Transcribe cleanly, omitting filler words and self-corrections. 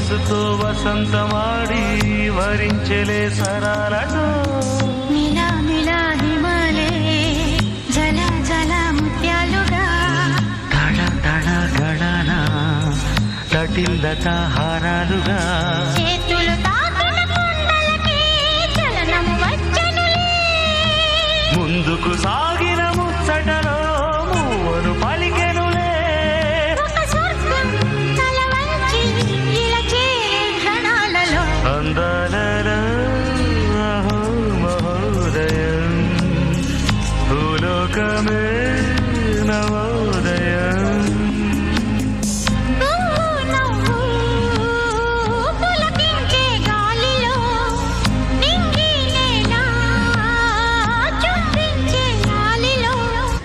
మనసుతో వసంతమాడి వరించెలే సరాలతో మిలా మిలా హిమాలే జల జల ముత్యాలుగా తడ తడ గడన తటిల్లత హారాలుగా చేతులు తాకిన కొండలకి చలనం వచ్చనులే ముందుకు